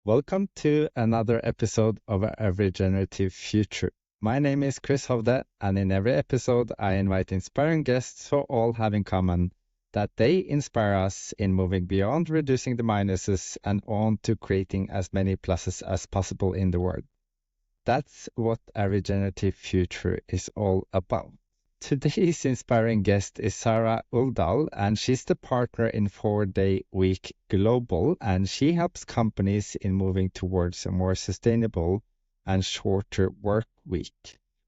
Welcome to another episode of A Regenerative Future. My name is Chris Hovde, and in every episode, I invite inspiring guests who all have in common that they inspire us in moving beyond reducing the minuses and on to creating as many pluses as possible in the world. That's what A Regenerative Future is all about. Today's inspiring guest is Sarah Uldal, and she's the partner in 4-Day Week Global, and she helps companies in moving towards a more sustainable and shorter work week.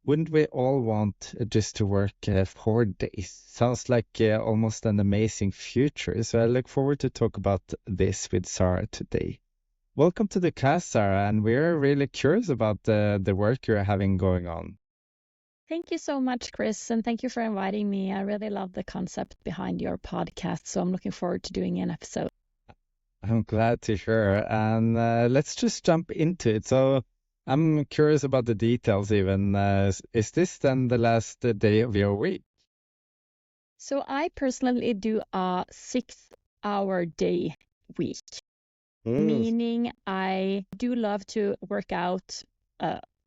Wouldn't we all want just to work 4 days? Sounds like almost an amazing future. So I look forward to talk about this with Sarah today. Welcome to the cast, Sarah, and we're really curious about the work you're having going on. Thank you so much, Chris, and thank you for inviting me. I really love the concept behind your podcast, so I'm looking forward to doing an episode. I'm glad to hear. And let's just jump into it. So I'm curious about the details even. Is this then the last day of your week? So I personally do a 6-hour day week, Mm. meaning I do love to work out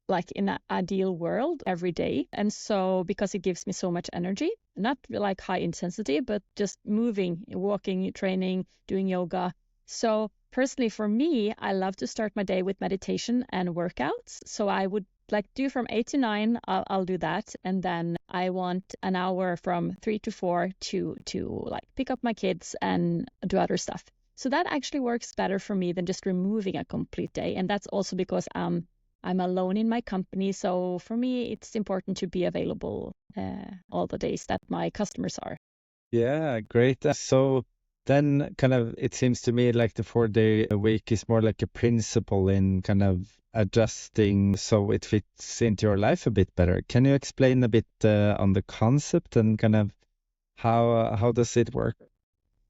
like in an ideal world every day. And so because it gives me so much energy, not like high intensity, but just moving, walking, training, doing yoga. So personally for me, I love to start my day with meditation and workouts. So I would like do from 8 to 9, I'll do that. And then I want an hour from 3 to 4 to like pick up my kids and do other stuff. So that actually works better for me than just removing a complete day. And that's also because I'm alone in my company. So for me, it's important to be available all the days that my customers are. Yeah, great. So then kind of it seems to me like the 4-day a week is more like a principle in kind of adjusting so it fits into your life a bit better. Can you explain a bit on the concept and kind of how does it work?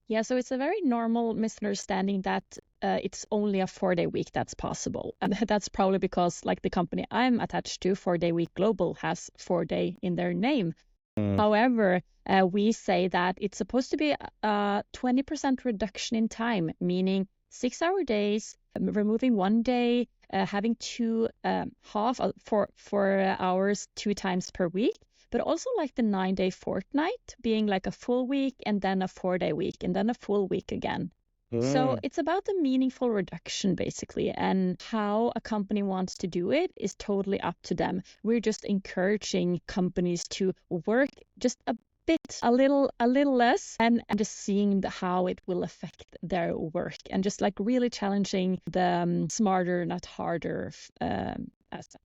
Yeah, so it's a very normal misunderstanding that it's only a 4-day week that's possible. And that's probably because like the company I'm attached to, 4-Day Week Global, has 4-day in their name. Mm. However, we say that it's supposed to be a 20% reduction in time, meaning 6-hour days, removing one day, having two half 4 hours 2 times per week, but also like the 9-day fortnight being like a full week and then a 4-day week and then a full week again. So Mm. it's about the meaningful reduction, basically, and how a company wants to do it is totally up to them. We're just encouraging companies to work just a bit, a little less, and just seeing how it will affect their work, and just like really challenging the smarter, not harder aspect.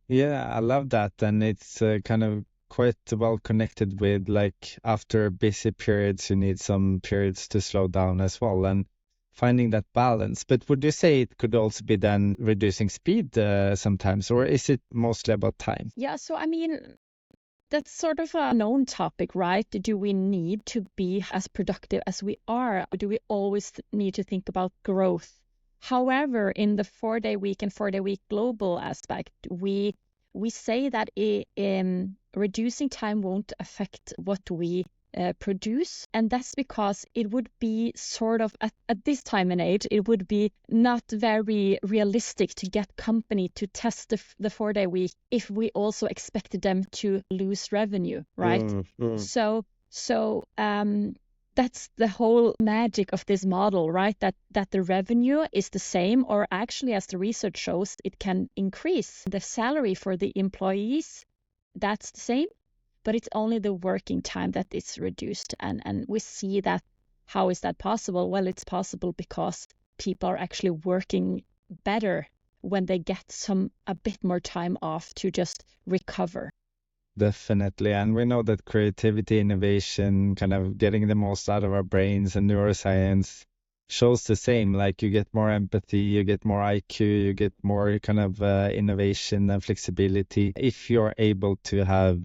Yeah, I love that. And it's kind of quite well connected with like after busy periods, you need some periods to slow down as well and finding that balance. But would you say it could also be then reducing speed sometimes, or is it mostly about time? Yeah, so I mean, that's sort of a known topic, right? Do we need to be as productive as we are? Or do we always need to think about growth? However, in the 4-day week and 4-day week global aspect, we say that reducing time won't affect what we produce. And that's because it would be sort of, at this time and age, it would be not very realistic to get company to test the 4-day week if we also expected them to lose revenue, right? Mm, mm. So that's the whole magic of this model, right? That the revenue is the same, or actually, as the research shows, it can increase. The salary for the employees, that's the same, but it's only the working time that is reduced. And we see that. How is that possible? Well, it's possible because people are actually working better when they get a bit more time off to just recover. Definitely. And we know that creativity, innovation, kind of getting the most out of our brains and neuroscience shows the same. Like you get more empathy, you get more IQ, you get more kind of innovation and flexibility if you're able to have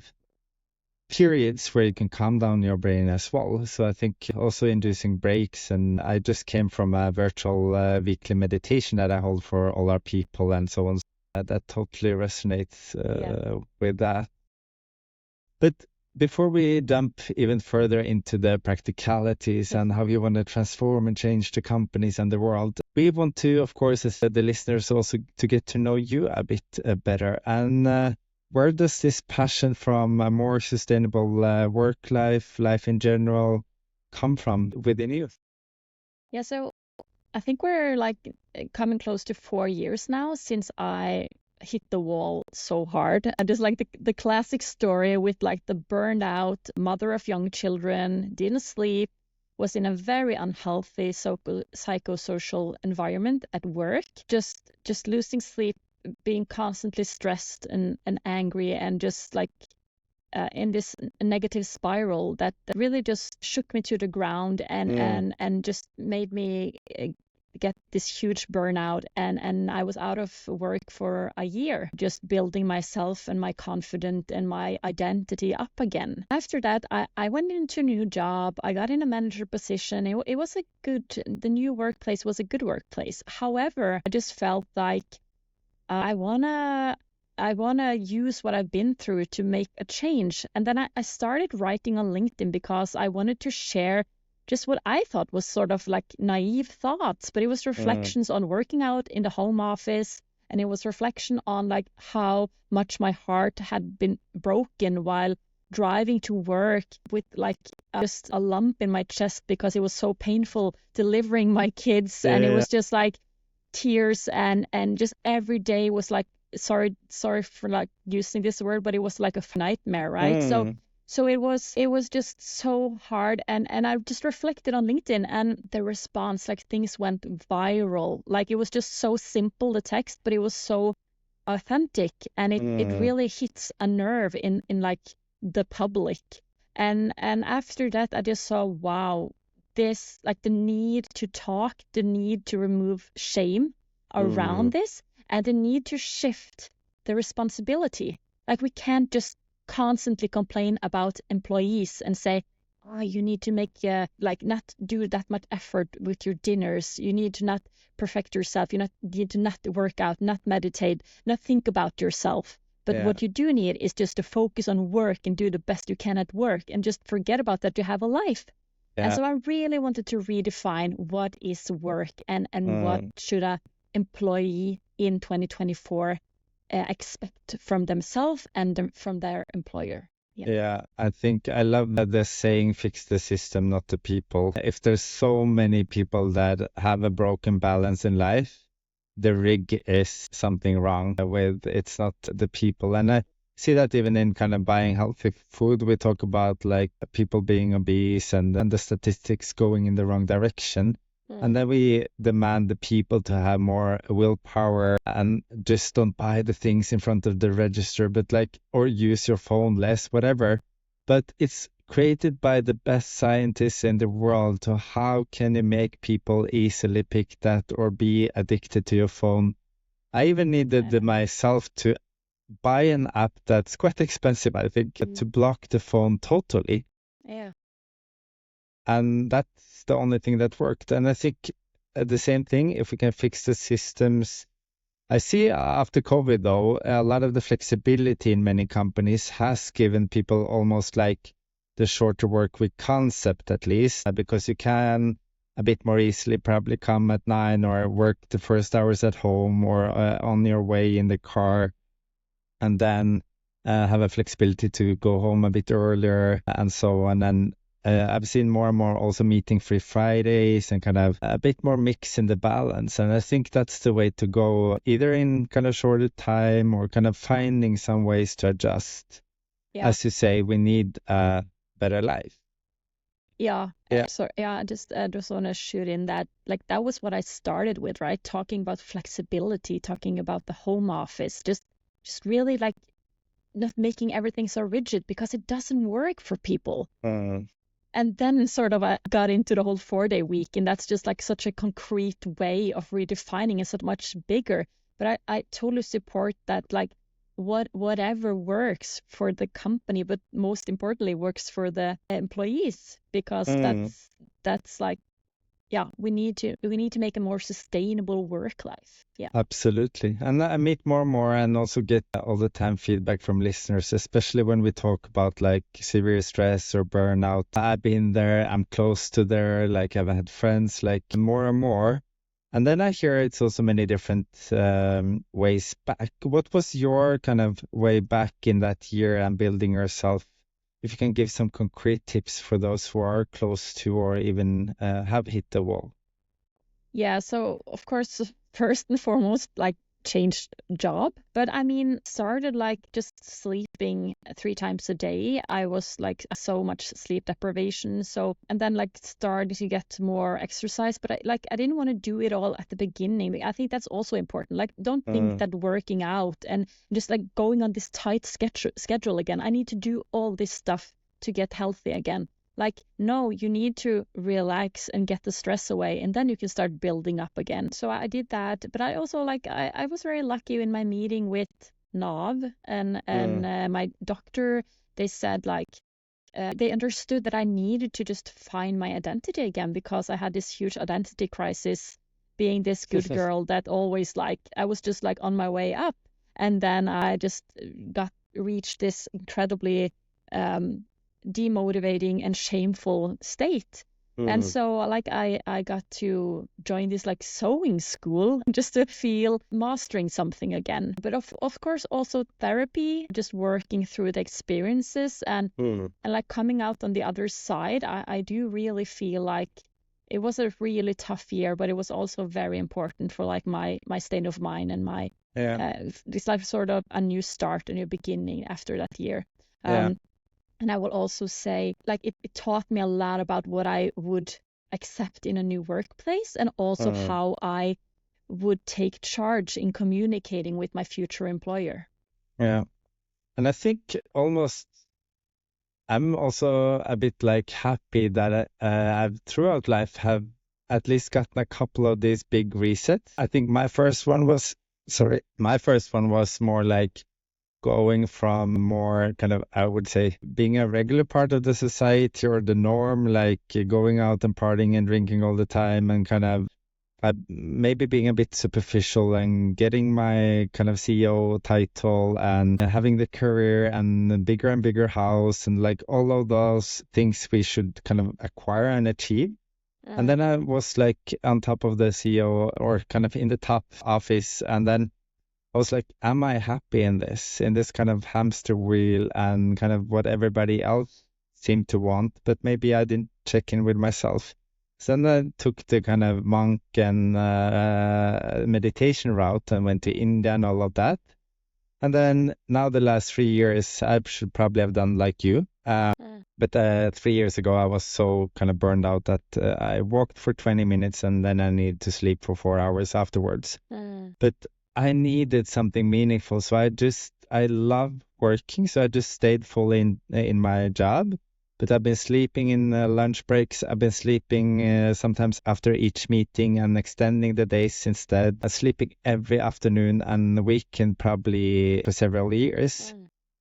periods where you can calm down your brain as well. So I think also inducing breaks. And I just came from a virtual weekly meditation that I hold for all our people and so on. That totally resonates Yeah. with that. But before we jump even further into the practicalities Yeah. and how you want to transform and change the companies and the world, we want to, of course, as the listeners, also to get to know you a bit better. And where does this passion from a more sustainable work life in general, come from within you? Yeah, so I think we're like coming close to 4 years now since I hit the wall so hard. And just like the classic story with like the burned out mother of young children, didn't sleep, was in a very unhealthy psychosocial environment at work, just losing sleep, being constantly stressed and angry, and just like in this negative spiral that really just shook me to the ground and just made me get this huge burnout, and I was out of work for a year, just building myself and my confidence and my identity up again. After that, I went into a new job. I got in a manager position. It was the new workplace was a good workplace. However, I just felt like I wanna use what I've been through to make a change. And then I started writing on LinkedIn because I wanted to share just what I thought was sort of like naive thoughts, but it was reflections on working out in the home office, and it was reflection on like how much my heart had been broken while driving to work with like just a lump in my chest because it was so painful delivering my kids, and it Yeah. was just like tears, and just every day was like, sorry for like using this word, but it was like a nightmare, right? So it was just so hard, and I just reflected on LinkedIn, and the response, like things went viral. Like it was just so simple, the text, but it was so authentic, and it really hits a nerve in like the public. And after that I just saw, wow, this like the need to talk, the need to remove shame around this, and the need to shift the responsibility. Like we can't just constantly complain about employees and say, oh, you need to make like not do that much effort with your dinners. You need to not perfect yourself. Need to not work out, not meditate, not think about yourself. But Yeah. what you do need is just to focus on work and do the best you can at work, and just forget about that you have a life. And Yeah. so I really wanted to redefine what is work, and what should a employee in 2024 expect from themselves and from their employer. Yeah. Yeah, I think I love that the saying, fix the system, not the people. If there's so many people that have a broken balance in life, the rig is something wrong with, it's not the people. And I see that even in kind of buying healthy food, we talk about like people being obese and the statistics going in the wrong direction. And then we demand the people to have more willpower and just don't buy the things in front of the register, but like, or use your phone less, whatever. But it's created by the best scientists in the world. So how can you make people easily pick that or be addicted to your phone? I even needed myself to buy an app that's quite expensive, I think, to block the phone totally. Yeah. And that's the only thing that worked. And I think the same thing, if we can fix the systems. I see after COVID, though, a lot of the flexibility in many companies has given people almost like the shorter work week concept, at least, because you can a bit more easily probably come at 9 or work the first hours at home or on your way in the car, and then have a flexibility to go home a bit earlier and so on. And I've seen more and more also meeting free Fridays and kind of a bit more mix in the balance. And I think that's the way to go, either in kind of shorter time or kind of finding some ways to adjust. Yeah. As you say, we need a better life. Yeah. Yeah. So yeah, I just want to shoot in that like that was what I started with, right? Talking about flexibility, talking about the home office, just really like not making everything so rigid because it doesn't work for people. And then sort of I got into the whole 4-day week, and that's just like such a concrete way of redefining and so much bigger. But I totally support that, like whatever works for the company, but most importantly works for the employees, because that's like we need to make a more sustainable work life. Yeah. Absolutely. And I meet more and more and also get all the time feedback from listeners, especially when we talk about like severe stress or burnout. I've been there, I'm close to there, like I've had friends like more and more. And then I hear it's also many different ways back. What was your kind of way back in that year and building yourself? If you can give some concrete tips for those who are close to or even have hit the wall. Yeah, so of course, first and foremost, like changed job. But I mean, started like just sleeping 3 times a day. I was like so much sleep deprivation. So, and then like started to get more exercise. But I didn't want to do it all at the beginning. I think that's also important. Like, don't think that working out and just like going on this tight schedule again, I need to do all this stuff to get healthy again. Like, no, you need to relax and get the stress away, and then you can start building up again. So I did that. But I also like I was very lucky in my meeting with NAV and my doctor. They said like they understood that I needed to just find my identity again because I had this huge identity crisis, being this good girl that always like I was just like on my way up, and then I just reached this incredibly demotivating and shameful state. And so like I got to join this like sewing school just to feel mastering something again. But of course also therapy, just working through the experiences and like coming out on the other side. I do really feel like it was a really tough year, but it was also very important for like my state of mind and my it's like sort of a new start, a new beginning after that year. And I will also say, like, it taught me a lot about what I would accept in a new workplace and also how I would take charge in communicating with my future employer. Yeah. And I think almost I'm also a bit like happy that I've throughout life have at least gotten a couple of these big resets. I think my first one was more like going from more kind of, I would say, being a regular part of the society or the norm, like going out and partying and drinking all the time and kind of maybe being a bit superficial and getting my kind of CEO title and having the career and the bigger and bigger house and like all of those things we should kind of acquire and achieve. And then I was like on top of the CEO or kind of in the top office. And then I was like, am I happy in this kind of hamster wheel and kind of what everybody else seemed to want, but maybe I didn't check in with myself. So then I took the kind of monk and meditation route and went to India and all of that. And then now the last 3 years, I should probably have done like you. But 3 years ago, I was so kind of burned out that I walked for 20 minutes and then I needed to sleep for 4 hours afterwards. But I needed something meaningful. So I love working. So I just stayed fully in my job. But I've been sleeping in lunch breaks. I've been sleeping sometimes after each meeting and extending the days instead. I'm sleeping every afternoon and weekend probably for several years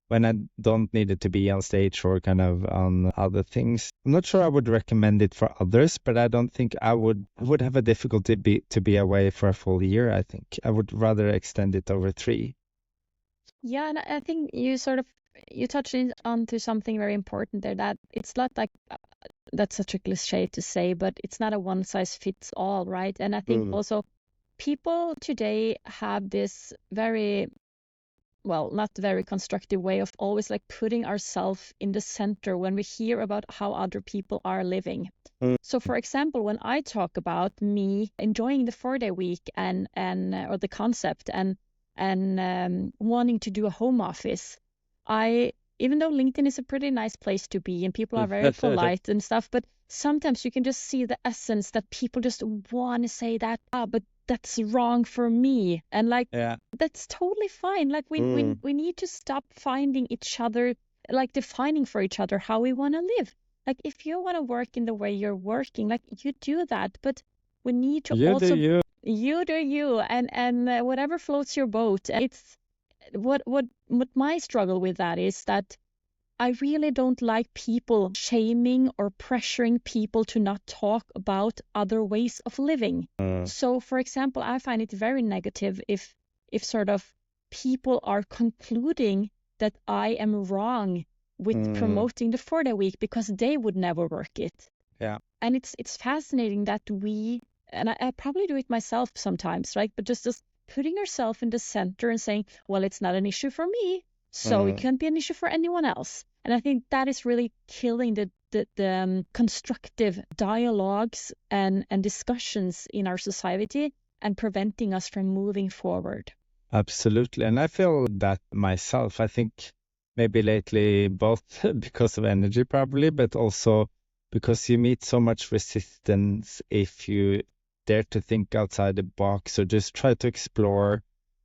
when I don't need it to be on stage or kind of on other things. I'm not sure I would recommend it for others, but I don't think I would have a difficulty to be away for a full year. I think I would rather extend it over 3. Yeah, and I think you touched onto something very important there, that it's not like that's such a cliche to say, but it's not a one size fits all, right? And I think also people today have this very not very constructive way of always like putting ourselves in the center when we hear about how other people are living. So for example, when I talk about me enjoying the 4-day week and or the concept and wanting to do a home office, even though LinkedIn is a pretty nice place to be and people are very polite and stuff, but sometimes you can just see the essence that people just want to say that, but that's wrong for me. And like, that's totally fine. Like we need to stop finding each other, like defining for each other how we want to live. Like if you want to work in the way you're working, like you do that, but we need to You do you. You do you, and whatever floats your boat. It's what my struggle with that is that I really don't like people shaming or pressuring people to not talk about other ways of living. So, for example, I find it very negative if sort of people are concluding that I am wrong with promoting the 4-day week because they would never work it. Yeah. And it's fascinating that and I probably do it myself sometimes, right? But just putting yourself in the center and saying, well, it's not an issue for me, so it can't be an issue for anyone else. And I think that is really killing the constructive dialogues and discussions in our society and preventing us from moving forward. Absolutely. And I feel that myself. I think maybe lately, both because of energy probably, but also because you meet so much resistance if you dare to think outside the box or just try to explore.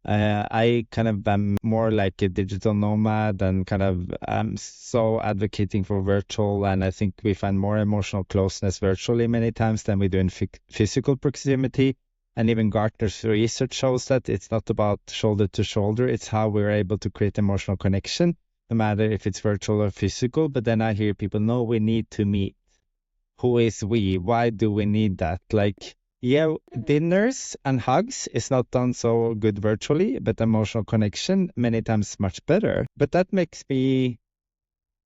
I kind of am more like a digital nomad and kind of am so advocating for virtual. And I think we find more emotional closeness virtually many times than we do in physical proximity. And even Gartner's research shows that it's not about shoulder to shoulder. It's how we're able to create emotional connection, no matter if it's virtual or physical. But then I hear people, no, we need to meet. Who is we? Why do we need that? Like, yeah, dinners and hugs is not done so good virtually, but emotional connection many times much better. But that makes me,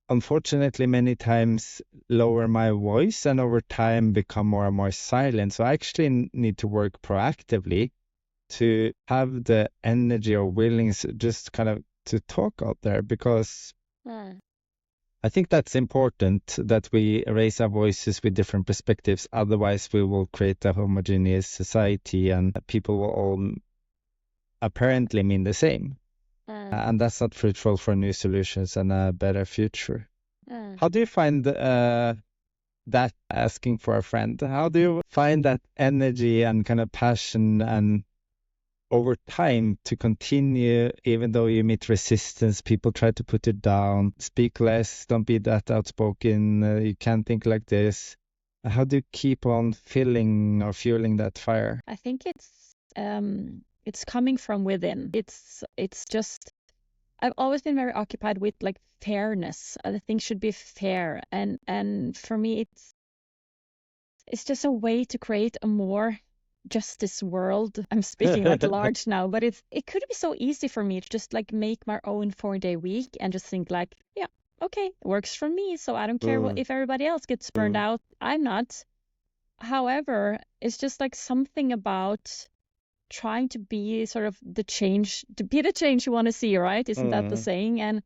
unfortunately, many times lower my voice and over time become more and more silent. So I actually need to work proactively to have the energy or willingness just kind of to talk out there, because I think that's important that we raise our voices with different perspectives. Otherwise, we will create a homogeneous society and people will all apparently mean the same. And that's not fruitful for new solutions and a better future. How do you find that asking for a friend? How do you find that energy and kind of passion and over time to continue, even though you meet resistance, people try to put it down, speak less, don't be that outspoken, you can't think like this. How do you keep on filling or fueling that fire? I think it's coming from within. It's just I've always been very occupied with like fairness. The things should be fair, and for me it's just a way to create a more justice world. I'm speaking like large now, but it could be so easy for me to just like make my own 4-day week and just think like, yeah, okay, it works for me, so I don't care if everybody else gets burned out. I'm not. However, it's just like something about trying to be sort of the change you want to see, right? Isn't that the saying? And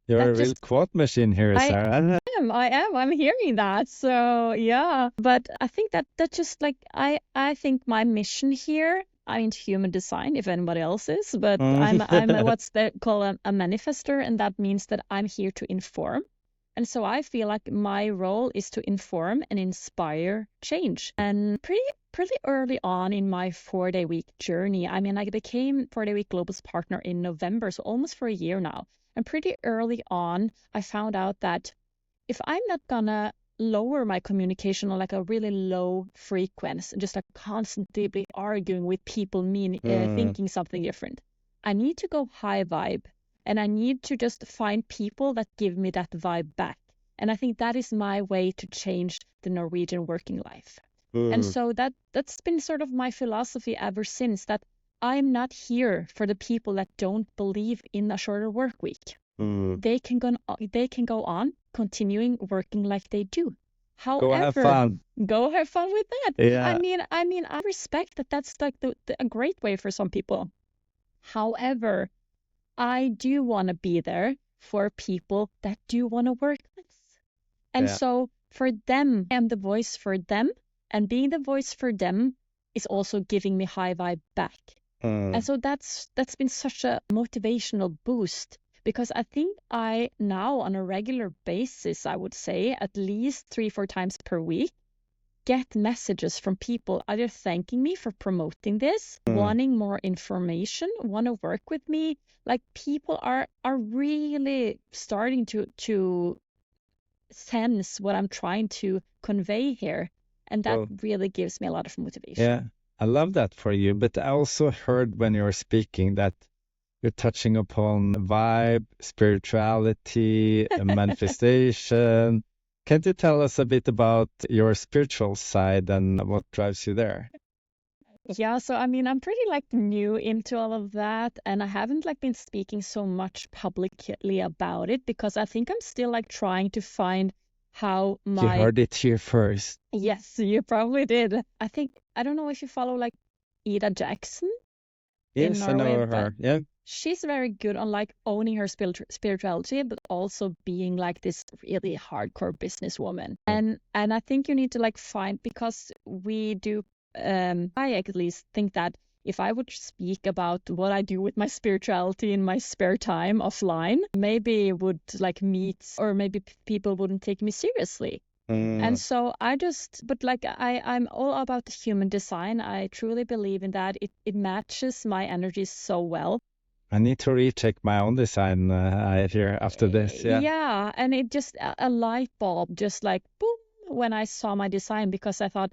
you're that a real quote machine here, Sarah. I'm hearing that. So yeah, but I think that just like I think my mission here, I'm into human design, if anybody else is, but I'm what's called a manifester, and that means that I'm here to inform. And so I feel like my role is to inform and inspire change. And pretty early on in my 4-day week journey, I mean, I became 4-day week Global's partner in November, so almost for a year now. And pretty early on, I found out that if I'm not gonna lower my communication on like a really low frequency, just like constantly arguing with people, thinking something different, I need to go high vibe. And I need to just find people that give me that vibe back. And I think that is my way to change the Norwegian working life. And so that's been sort of my philosophy ever since, that I'm not here for the people that don't believe in a shorter work week. They can go on continuing working like they do. However, go have fun with that. Yeah. I mean, I respect that. That's like a great way for some people. However, I do want to be there for people that do want to work less. And so for them, I'm the voice for them. And being the voice for them is also giving me high vibe back. And so that's been such a motivational boost, because I think I now on a regular basis, I would say at least 3-4 times per week, get messages from people either thanking me for promoting this, wanting more information, want to work with me. Like people are really starting to sense what I'm trying to convey here. And that really gives me a lot of motivation. Yeah, I love that for you. But I also heard when you were speaking that you're touching upon vibe, spirituality, manifestation. Can you tell us a bit about your spiritual side and what drives you there? Yeah, so I mean, I'm pretty like new into all of that, and I haven't like been speaking so much publicly about it because I think I'm still like trying to find how You my heard it here first. yes, you probably did. I think I don't know if you follow like Ida Jackson in Yes, I Norway, know but her. Yeah. she's very good on like owning her spirituality, but also being like this really hardcore businesswoman. And I think you need to like find because we do I at least think that if I would speak about what I do with my spirituality in my spare time offline, maybe it would like meet or maybe people wouldn't take me seriously. And Mm. so but like I'm all about the human design. I truly believe in that. It matches my energy so well. I need to recheck my own design here after this. Yeah. Yeah, and it just a light bulb just like boom when I saw my design because I thought,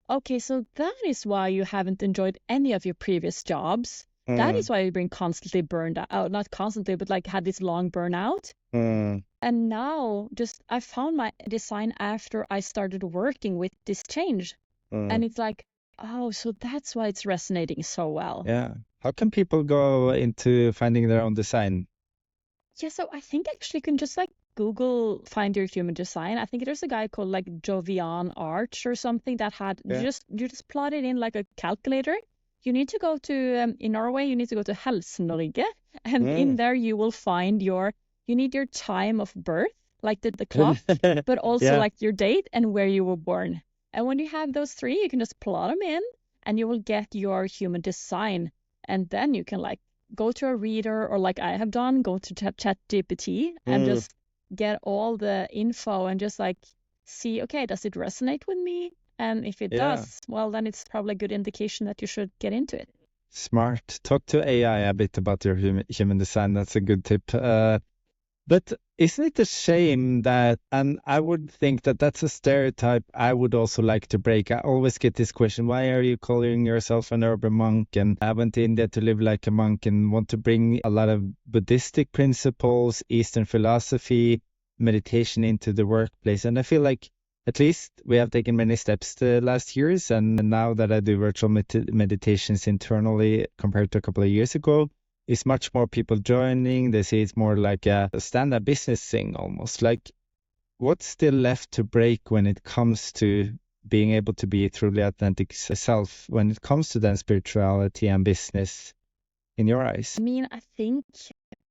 okay, so that is why you haven't enjoyed any of your previous jobs. That Mm, is why you've been constantly burned out, not constantly, but like had this long burnout. mm, And now just I found my design after I started working with this change. mm. And it's like, oh, so that's why it's resonating so well. Yeah. How can people go into finding their own design? Yeah, so I think actually you can just like Google find your human design. I think there's a guy called like Jovian Arch or something that had Yeah. you just plot it in like a calculator. You need to go to in Norway, you need to go to Helse-Norge, and in Mm. there you will find you need your time of birth, like the clock, but also Yeah. like your date and where you were born. And when you have those three, you can just plot them in and you will get your human design. And then you can like go to a reader or like I have done, go to ChatGPT and Mm. just get all the info and just like see, okay, does it resonate with me? And if it Yeah. does, well, then it's probably a good indication that you should get into it. Smart. Talk to AI a bit about your human design. That's a good tip. But isn't it a shame that, and I would think that that's a stereotype I would also like to break. I always get this question, why are you calling yourself an urban monk? And I went to India to live like a monk and want to bring a lot of Buddhistic principles, Eastern philosophy, meditation into the workplace. And I feel like at least we have taken many steps the last years. And now that I do virtual meditations internally compared to a couple of years ago, is much more people joining. They see it's more like a stand-up business thing almost. Like, what's still left to break when it comes to being able to be a truly authentic self when it comes to then spirituality and business in your eyes? I mean, I think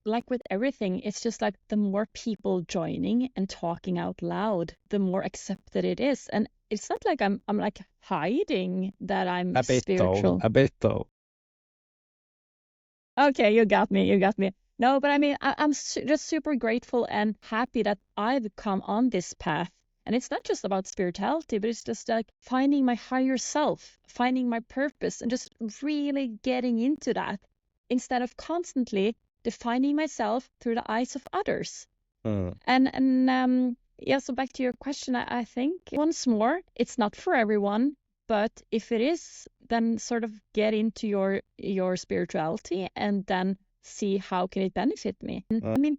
like with everything, it's just like the more people joining and talking out loud, the more accepted it is. And it's not like I'm like hiding that I'm A bit though, spiritual. a bit though. Okay, you got me. You got me. No, but I mean, I'm just super grateful and happy that I've come on this path. And it's not just about spirituality, but it's just like finding my higher self, finding my purpose, and just really getting into that instead of constantly defining myself through the eyes of others. Mm, And yeah, so back to your question, I think once more, it's not for everyone, but if it is, then sort of get into your spirituality and then see how can it benefit me. And, mm. I mean,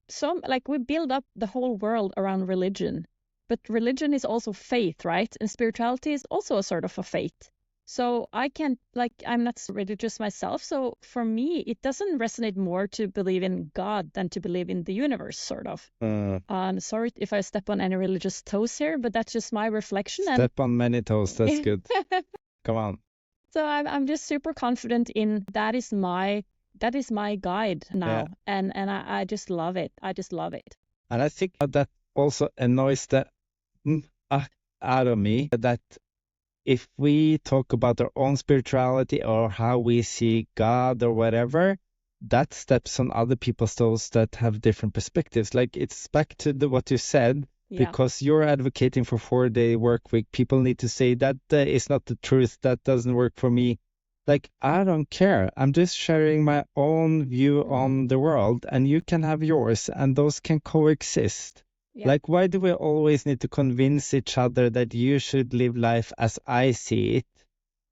some like we build up the whole world around religion, but religion is also faith, right? And spirituality is also a sort of a faith. So I can't like I'm not religious myself, so for me it doesn't resonate more to believe in God than to believe in the universe, sort of. Mm. Sorry if I step on any religious toes here, but that's just my reflection. Step on many toes, that's good. Come on. So I'm just super confident in that is my guide now, Yeah. and I just love it. I just love it. And I think that also annoys the out of me that if we talk about our own spirituality or how we see God or whatever, that steps on other people's toes that have different perspectives. Like it's back to what you said, Yeah. because you're advocating for 4-day work week. People need to say that is not the truth. That doesn't work for me. Like, I don't care. I'm just sharing my own view on the world, and you can have yours, and those can coexist. Yeah. Like, why do we always need to convince each other that you should live life as I see it?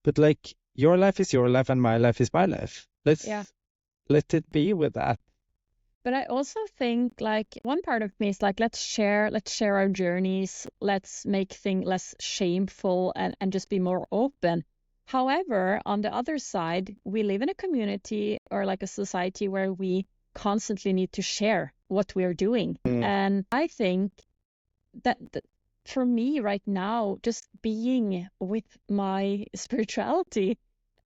But like, your life is your life and my life is my life. Let's Yeah. let it be with that. But I also think like one part of me is like let's share our journeys, let's make things less shameful and just be more open. However, on the other side, we live in a community or like a society where we constantly need to share what we are doing. And I think that for me right now, just being with my spirituality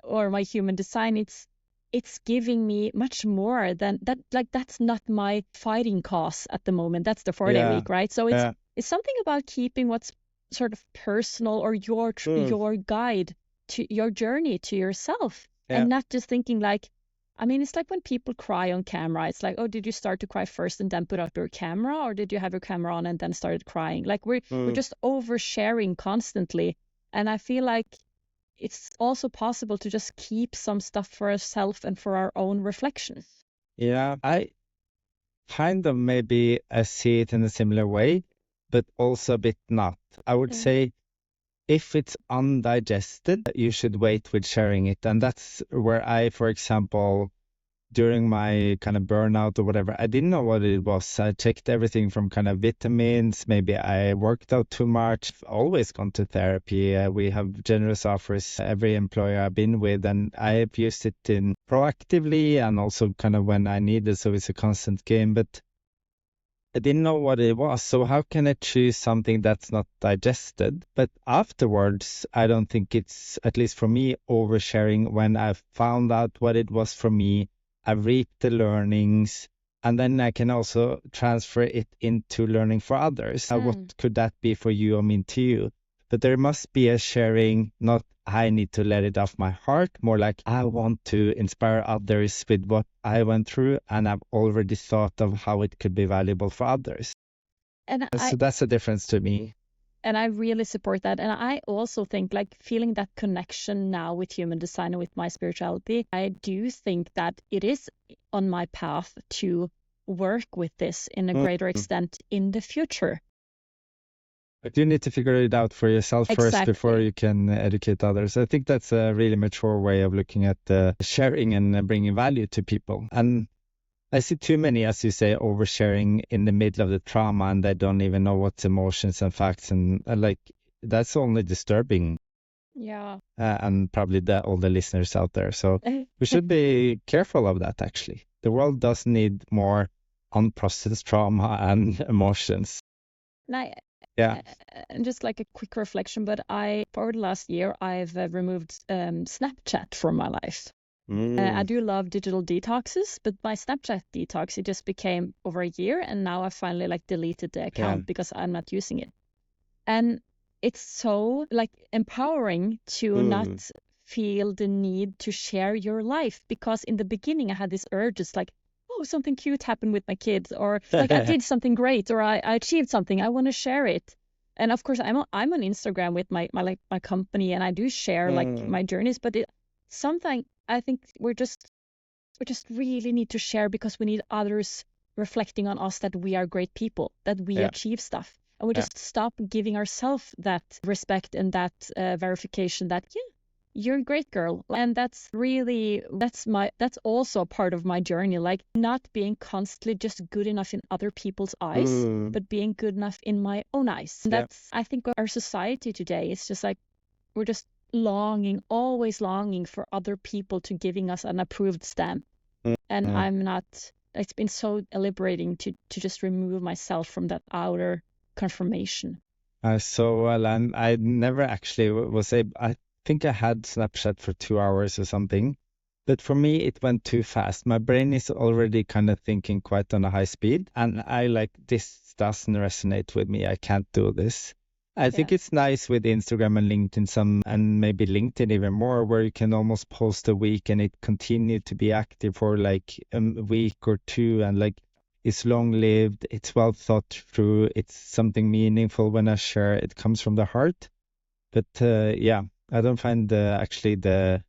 or my human design, it's giving me much more than that. Like that's not my fighting cause at the moment. That's the 4-day Yeah. week, right? So Yeah. it's something about keeping what's sort of personal or your guide to your journey to yourself, Yeah. and not just thinking like, I mean, it's like when people cry on camera. It's like, oh, did you start to cry first and then put up your camera, or did you have your camera on and then started crying? Like we're just oversharing constantly, and I feel like it's also possible to just keep some stuff for ourselves and for our own reflections. Yeah. I kind of maybe see it in a similar way, but also a bit not. I would say if it's undigested, you should wait with sharing it. And that's where I, for example, during my kind of burnout or whatever, I didn't know what it was. I checked everything from kind of vitamins. Maybe I worked out too much. I've always gone to therapy. We have generous offers every employer I've been with, and I've used it in proactively and also kind of when I need it. So it's a constant game, but I didn't know what it was. So how can I choose something that's not digested? But afterwards, I don't think it's, at least for me, oversharing when I've found out what it was for me. I've reaped the learnings, and then I can also transfer it into learning for others. What could that be for you or mean to you? But there must be a sharing, not I need to let it off my heart, more like I want to inspire others with what I went through, and I've already thought of how it could be valuable for others. And So that's a difference to me. I really support that. And I also think like feeling that connection now with human design and with my spirituality, I do think that it is on my path to work with this in a greater extent in the future. But you need to figure it out for yourself first before you can educate others. I think that's a really mature way of looking at sharing and bringing value to people. And I see too many, as you say, oversharing in the middle of the trauma, and they don't even know what's emotions and facts, and like that's only disturbing. Yeah. And probably all the listeners out there. So we should be careful of that. Actually, the world does need more unprocessed trauma and emotions. Yeah. And just like a quick reflection, but for the last year, I've removed Snapchat from my life. I do love digital detoxes, but my Snapchat detox, it just became over a year, and now I finally like deleted the account because I'm not using it. And it's so like empowering to not feel the need to share your life, because in the beginning I had this urge, just like, oh, something cute happened with my kids, or like I did something great, or I achieved something, I want to share it. And of course I'm on Instagram with my company, and I do share like my journeys, but something I think we just really need to share, because we need others reflecting on us that we are great people, that we achieve stuff. And we just stop giving ourselves that respect and that verification that, yeah, you're a great girl. And that's also a part of my journey, like not being constantly just good enough in other people's eyes, but being good enough in my own eyes. And that's, I think, our society today. It's just like, we're just always longing for other people to giving us an approved stamp. And I'm not, it's been so liberating to just remove myself from that outer confirmation. So well, and I never actually was able, I think I had Snapchat for 2 hours or something, but for me it went too fast. My brain is already kind of thinking quite on a high speed, and I like, this doesn't resonate with me. I can't do this. I think it's nice with Instagram and LinkedIn, and maybe LinkedIn even more, where you can almost post a week and it continue to be active for like a week or two, and like it's long lived, it's well thought through, it's something meaningful when I share. It comes from the heart. But yeah, I don't find actually the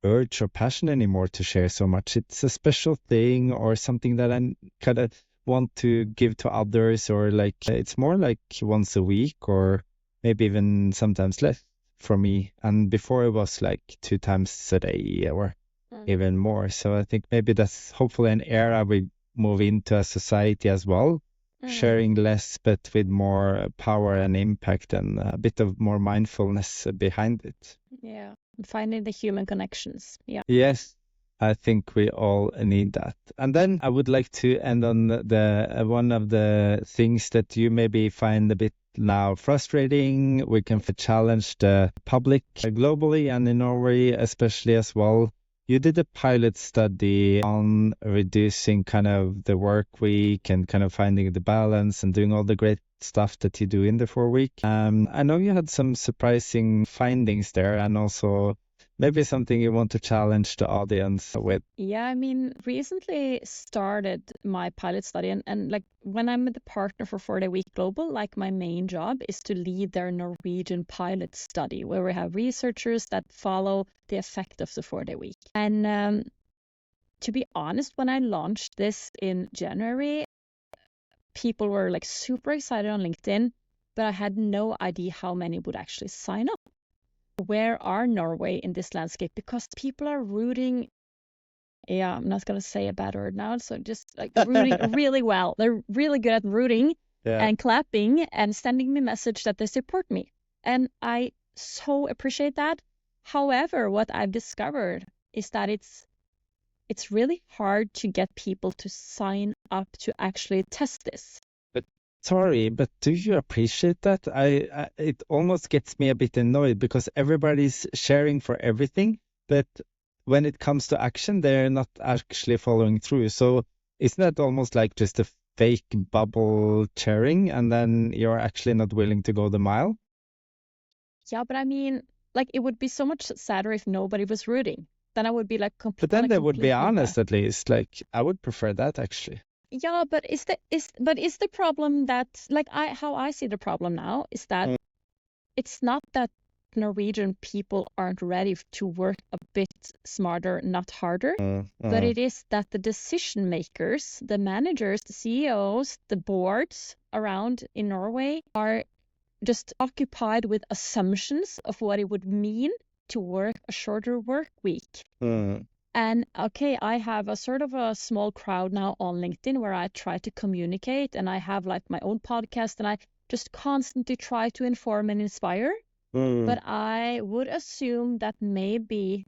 urge or passion anymore to share so much. It's a special thing or something that I kind of want to give to others, or like it's more like once a week or maybe even sometimes less for me. And before it was like 2 times a day or even more. So I think maybe that's hopefully an era we move into as society as well, sharing less but with more power and impact and a bit of more mindfulness behind it. Yeah, finding the human connections. Yeah. Yes, I think we all need that. And then I would like to end on the one of the things that you maybe find a bit now frustrating. We can challenge the public globally and in Norway especially as well. You did a pilot study on reducing kind of the work week and kind of finding the balance and doing all the great stuff that you do in the 4 week. I know you had some surprising findings there and also maybe something you want to challenge the audience with. Yeah, I mean, recently started my pilot study and like when I'm the partner for 4 Day Week Global, like my main job is to lead their Norwegian pilot study where we have researchers that follow the effect of the 4 Day week. And to be honest, when I launched this in January, people were like super excited on LinkedIn, but I had no idea how many would actually sign up. Where are Norway in this landscape? Because people are rooting. Yeah, I'm not going to say a bad word now. So just like rooting really well. They're really good at rooting and clapping and sending me message that they support me. And I so appreciate that. However, what I've discovered is that it's really hard to get people to sign up to actually test this. Sorry, but do you appreciate that? It almost gets me a bit annoyed because everybody's sharing for everything, but when it comes to action, they're not actually following through. So isn't that almost like just a fake bubble sharing, and then you're actually not willing to go the mile? Yeah, but I mean, like it would be so much sadder if nobody was rooting. Then I would be like But then they would be completely honest at least. Like I would prefer that actually. Yeah, but is the problem that like how I see the problem now is that it's not that Norwegian people aren't ready to work a bit smarter, not harder, but it is that the decision makers, the managers, the CEOs, the boards around in Norway are just occupied with assumptions of what it would mean to work a shorter work week. And okay, I have a sort of a small crowd now on LinkedIn where I try to communicate and I have like my own podcast and I just constantly try to inform and inspire. But I would assume that maybe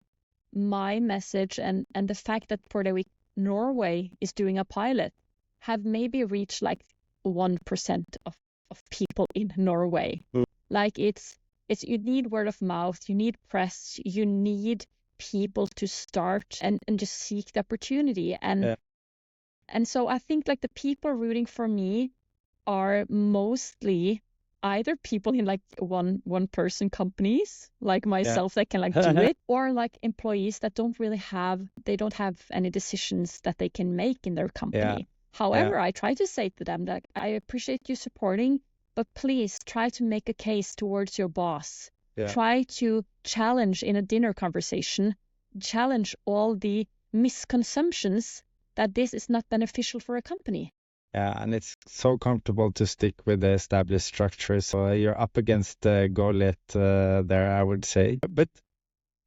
my message and the fact that 4 Day Week Norway is doing a pilot have maybe reached like 1% of people in Norway. Like it's you need word of mouth, you need press, you need people to start and just seek the opportunity. And so I think like the people rooting for me are mostly either people in like one person companies like myself that can like do it, or like employees that don't have any decisions that they can make in their company. However, I try to say to them that I appreciate you supporting, but please try to make a case towards your boss. Try to challenge in a dinner conversation, challenge all the misconceptions that this is not beneficial for a company. Yeah, and it's so comfortable to stick with the established structures. So you're up against the Goliath there, I would say. But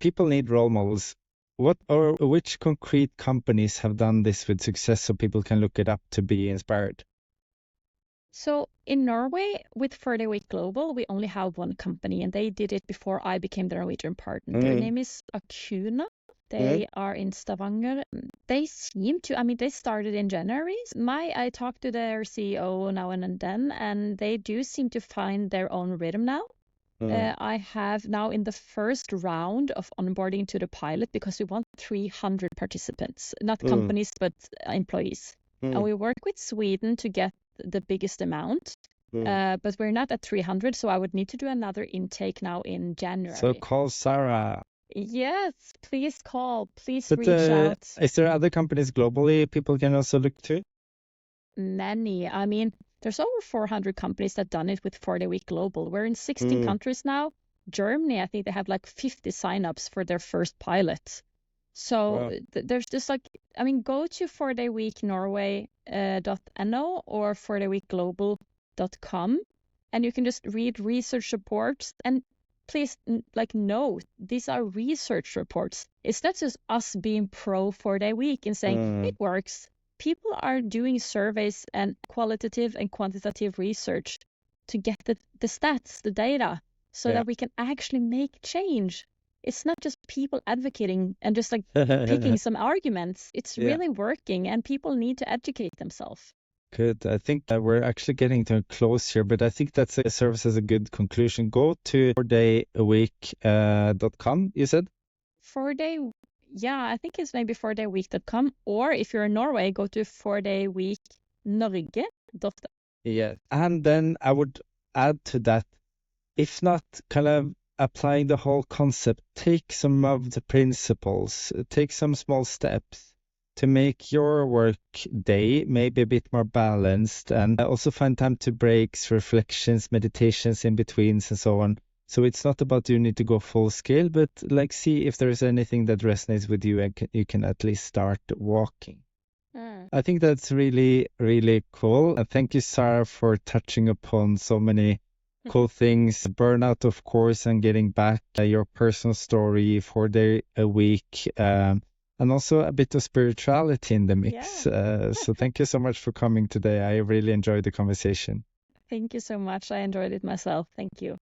people need role models. What or which concrete companies have done this with success so people can look it up to be inspired? So in Norway, with 4 Day Week Global, we only have one company, and they did it before I became the Norwegian partner. Their name is Acuna. They are in Stavanger. They seem to, I mean, they started in January. I talked to their CEO now and then, and they do seem to find their own rhythm now. I have now in the first round of onboarding to the pilot, because we want 300 participants, not companies, but employees. And we work with Sweden to get the biggest amount, but we're not at 300, so I would need to do another intake now in January. So call Sarah. Yes, please call. Please reach out. Is there other companies globally people can also look to? Many. I mean, there's over 400 companies that done it with 4 Day Week Global. We're in 16 countries now. Germany, I think they have like 50 signups for their first pilot. So there's just like, I mean, go to 4dayweeknorway.no or 4dayweekglobal.com and you can just read research reports. And please like note, these are research reports. It's not just us being pro 4-day week and saying it works. People are doing surveys and qualitative and quantitative research to get the stats, the data, so that we can actually make change. It's not just people advocating and just like picking some arguments. It's really working, and people need to educate themselves. Good. I think that we're actually getting to a close here, but I think that serves as a good conclusion. Go to 4dayaweek.com, you said? 4-day, yeah, I think it's maybe 4dayweek.com, or if you're in Norway, go to 4dayweeknorge.no. Yeah. And then I would add to that, if not kind of applying the whole concept, take some of the principles, take some small steps to make your work day maybe a bit more balanced, and also find time to breaks, reflections, meditations in betweens and so on. So it's not about you need to go full scale, but like see if there is anything that resonates with you and you can at least start walking. I think that's really, really cool. Thank you, Sarah, for touching upon so many cool things. Burnout, of course, and getting back, your personal story, 4-day a week, and also a bit of spirituality in the mix. So thank you so much for coming today. I really enjoyed the conversation. Thank you so much. I enjoyed it myself. Thank you.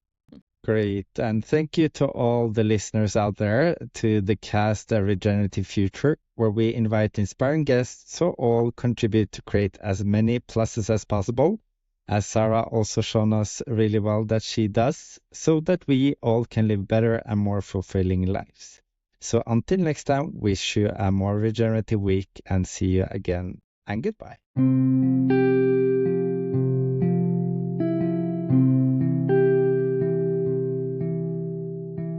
Great. And thank you to all the listeners out there to the cast A Regenerative Future, where we invite inspiring guests so all contribute to create as many pluses as possible, as Sarah also shown us really well that she does, so that we all can live better and more fulfilling lives. So until next time, wish you a more regenerative week and see you again, and goodbye.